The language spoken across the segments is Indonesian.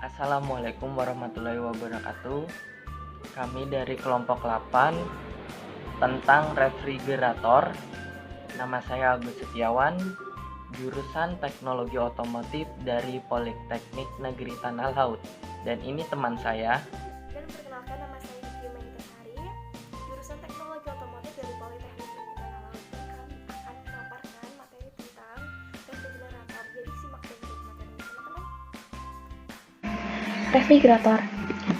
Assalamualaikum warahmatullahi wabarakatuh. Kami dari kelompok 8 tentang refrigerator. Nama saya Agus Setiawan, jurusan Teknologi Otomotif dari Politeknik Negeri Tanah Laut. Dan ini teman saya. Dan perkenalkan, nama saya Diki Maintasari, jurusan Teknologi Otomotif dari Politeknik Negeri Tanah Laut. Dan kami akan memaparkan materi tentang refrigerator. Jadi simak baik-baik materinya teman-teman. Refrigerator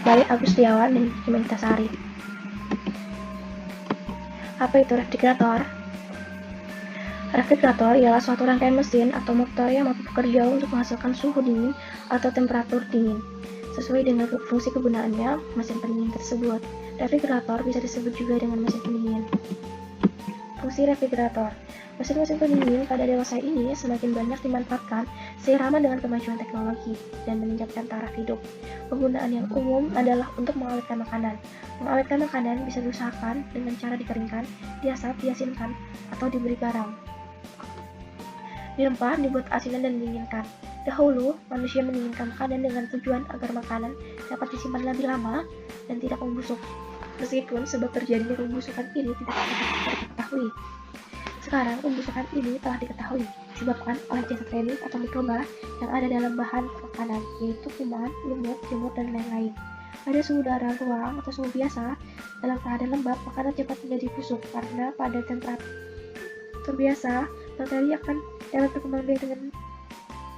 dari Agus Setiawan dan Diki Maintasari. Apa itu refrigerator? Refrigerator ialah suatu rangkaian mesin atau motor yang mampu bekerja untuk menghasilkan suhu dingin atau temperatur dingin. Sesuai dengan fungsi kegunaannya, mesin pendingin tersebut. Refrigerator bisa disebut juga dengan mesin pendingin. Fungsi refrigerator. Mesin-mesin pendingin pada dewasa ini semakin banyak dimanfaatkan seirama dengan kemajuan teknologi dan meningkatkan taraf hidup. Penggunaan yang umum adalah untuk mengawetkan makanan. Mengawetkan makanan bisa diusahakan dengan cara dikeringkan, diasap, diasinkan, atau diberi garam. Dirempah, dibuat asinan dan didinginkan. Dahulu, manusia mendinginkan makanan dengan tujuan agar makanan dapat disimpan lebih lama dan tidak membusuk. Meskipun sebab terjadinya pembusukan ini tidak diketahui. Sekarang, pembusukan ini telah diketahui disebabkan oleh zat racun atau mikroba yang ada dalam bahan makanan, yaitu kuman, lumut, jamur, dan lain-lain. Pada suhu udara ruang atau suhu biasa, dalam keadaan lembab, makanan cepat menjadi busuk karena pada temperatur biasa, bakteri akan dapat berkembang biak dengan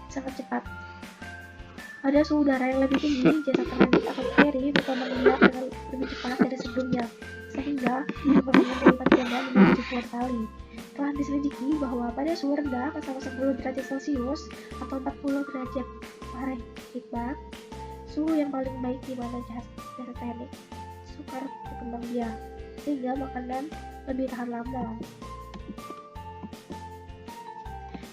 sangat cepat. Pada suhu udara yang lebih tinggi, zat terlanjut atau bakteri berkembang biak dengan lebih cepat dari sebelumnya, sehingga perkembangan berlipat ganda menjadi ribuan kali. Telah diselidiki bahwa pada suhu rendah selama 10 derajat Celcius atau 40 derajat Fahrenheit, suhu yang paling baik di mana zat teknik sukar berkembang biak, sehingga makanan lebih tahan lama.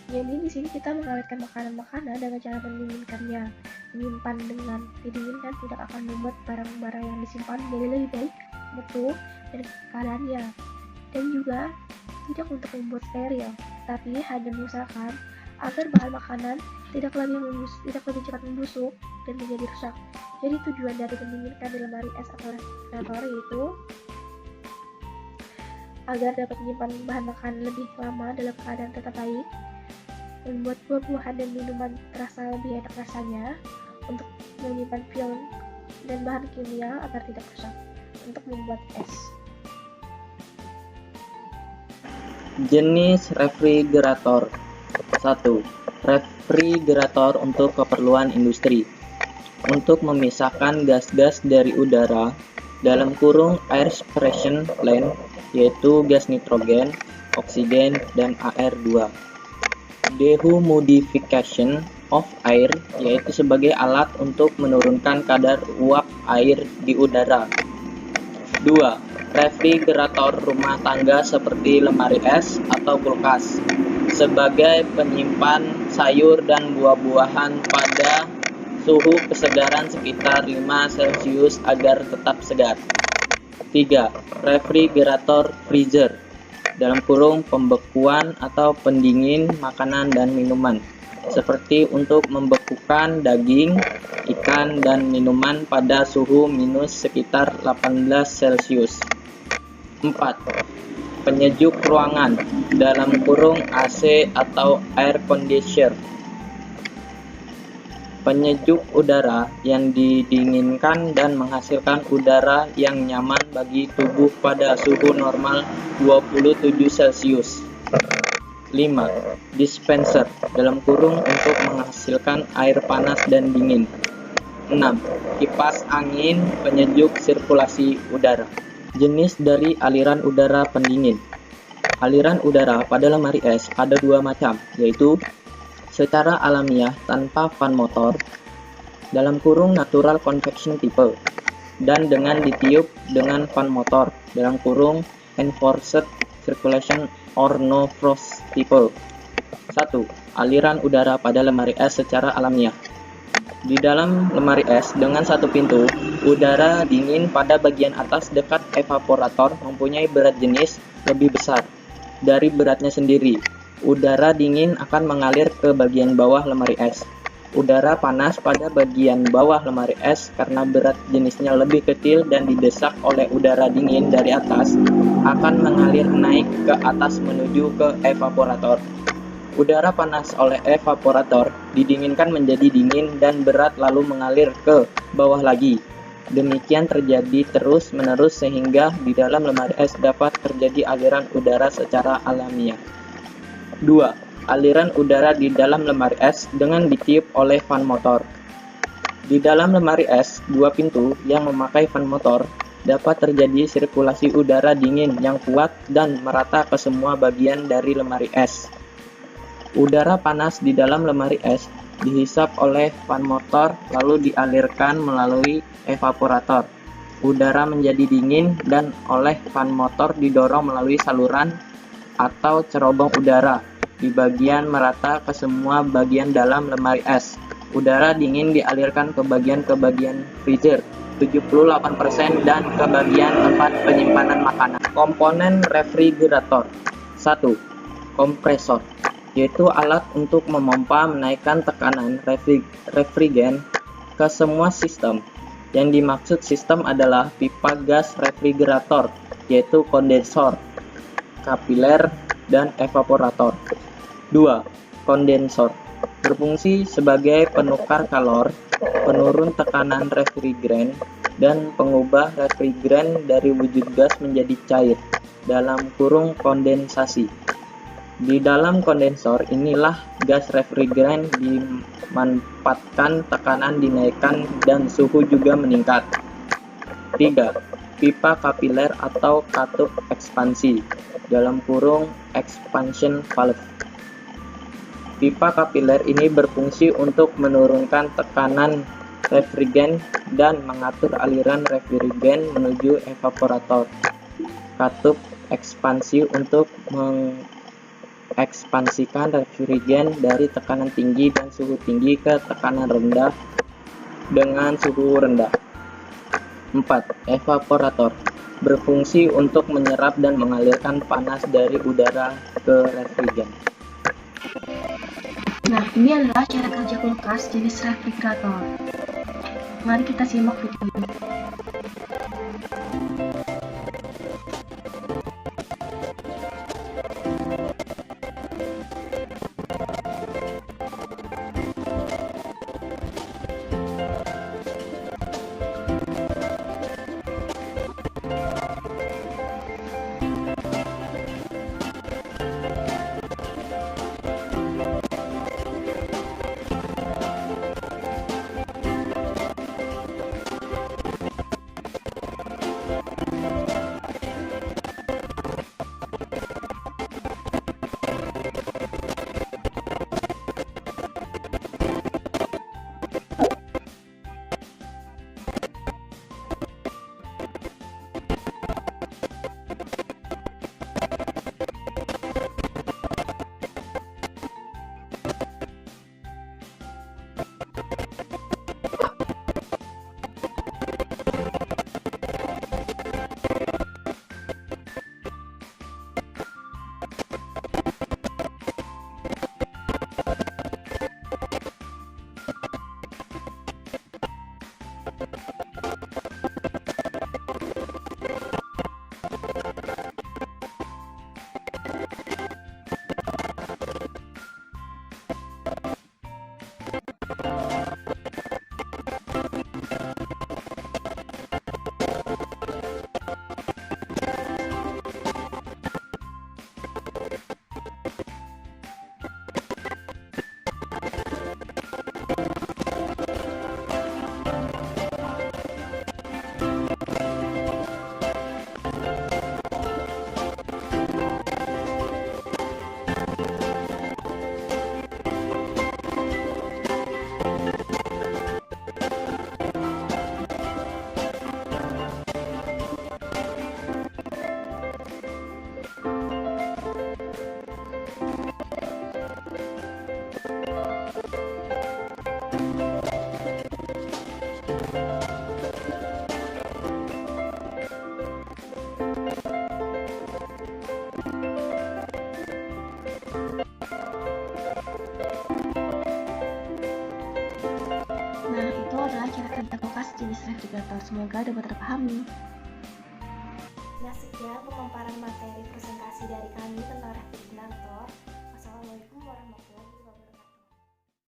Jadi di sini kita mengawetkan makanan-makanan dengan cara mendinginkannya. Menyimpan dengan didinginkan tidak akan membuat barang-barang yang disimpan menjadi lebih baik mutu dan keadaannya, dan juga tidak untuk membuat steril, tapi hanya mengusahakan agar bahan makanan tidak lebih cepat membusuk dan menjadi rusak. Jadi tujuan dari mendinginkan di lemari es atau refrigerator yaitu agar dapat menyimpan bahan makanan lebih lama dalam keadaan tetap baik, membuat buah-buahan dan minuman terasa lebih enak rasanya, untuk menyimpan film dan bahan kimia agar tidak rusak, untuk membuat es. Jenis refrigerator. 1. Refrigerator untuk keperluan industri. Untuk memisahkan gas-gas dari udara dalam kurung air separation plant, yaitu gas nitrogen, oksigen, dan AR2. Dehumidification of air, yaitu sebagai alat untuk menurunkan kadar uap air di udara. 2. Refrigerator rumah tangga seperti lemari es atau kulkas, sebagai penyimpan sayur dan buah-buahan pada suhu kesegaran sekitar 5 Celcius agar tetap segar. 3. Refrigerator freezer, dalam kurung pembekuan atau pendingin makanan dan minuman, seperti untuk membekukan daging, ikan, dan minuman pada suhu minus sekitar 18 Celcius. 4. Penyejuk ruangan, dalam kurung AC atau air conditioner, penyejuk udara yang didinginkan dan menghasilkan udara yang nyaman bagi tubuh pada suhu normal 27 Celcius. 5. Dispenser, dalam kurung untuk menghasilkan air panas dan dingin. 6. Kipas angin penyejuk sirkulasi udara. Jenis dari aliran udara pendingin. Aliran udara pada lemari es ada 2 macam, yaitu secara alamiah tanpa fan motor, dalam kurung natural convection type, dan dengan ditiup dengan fan motor, dalam kurung enforced circulation or no frost type. 1. Aliran udara pada lemari es secara alamiah. Di dalam lemari es dengan satu pintu, udara dingin pada bagian atas dekat evaporator mempunyai berat jenis lebih besar dari beratnya sendiri. Udara dingin akan mengalir ke bagian bawah lemari es. Udara panas pada bagian bawah lemari es karena berat jenisnya lebih kecil dan didesak oleh udara dingin dari atas akan mengalir naik ke atas menuju ke evaporator. Udara panas oleh evaporator didinginkan menjadi dingin dan berat lalu mengalir ke bawah lagi. Demikian terjadi terus-menerus sehingga di dalam lemari es dapat terjadi aliran udara secara alamiah. 2. Aliran udara di dalam lemari es dengan ditiup oleh fan motor. Di dalam lemari es, dua pintu yang memakai fan motor dapat terjadi sirkulasi udara dingin yang kuat dan merata ke semua bagian dari lemari es. Udara panas di dalam lemari es dihisap oleh fan motor lalu dialirkan melalui evaporator. Udara menjadi dingin dan oleh fan motor didorong melalui saluran atau cerobong udara di bagian merata ke semua bagian dalam lemari es. Udara dingin dialirkan ke bagian freezer 78% dan ke bagian tempat penyimpanan makanan. Komponen refrigerator. 1. Kompresor, yaitu alat untuk memompa menaikkan tekanan refrigen ke semua sistem. Yang dimaksud sistem adalah pipa gas refrigerator, yaitu kondensor, kapiler, dan evaporator. 2. Kondensor berfungsi sebagai penukar kalor, penurun tekanan refrigeran, dan pengubah refrigeran dari wujud gas menjadi cair dalam kurung kondensasi. Di dalam kondensor inilah gas refrigeran dimanfaatkan, tekanan dinaikkan, dan suhu juga meningkat. 3. Pipa kapiler atau katup ekspansi dalam kurung expansion valve. Pipa kapiler ini berfungsi untuk menurunkan tekanan refrigen dan mengatur aliran refrigen menuju evaporator. Katup ekspansi untuk mengekspansikan refrigen dari tekanan tinggi dan suhu tinggi ke tekanan rendah dengan suhu rendah. 4. Evaporator berfungsi untuk menyerap dan mengalirkan panas dari udara ke refrigen. Nah, ini adalah cara kerja kulkas jenis refrigerator. Mari kita simak videonya. lokasi jenis refrigerator. Semoga dapat terpahami. Nah, sekian pemaparan materi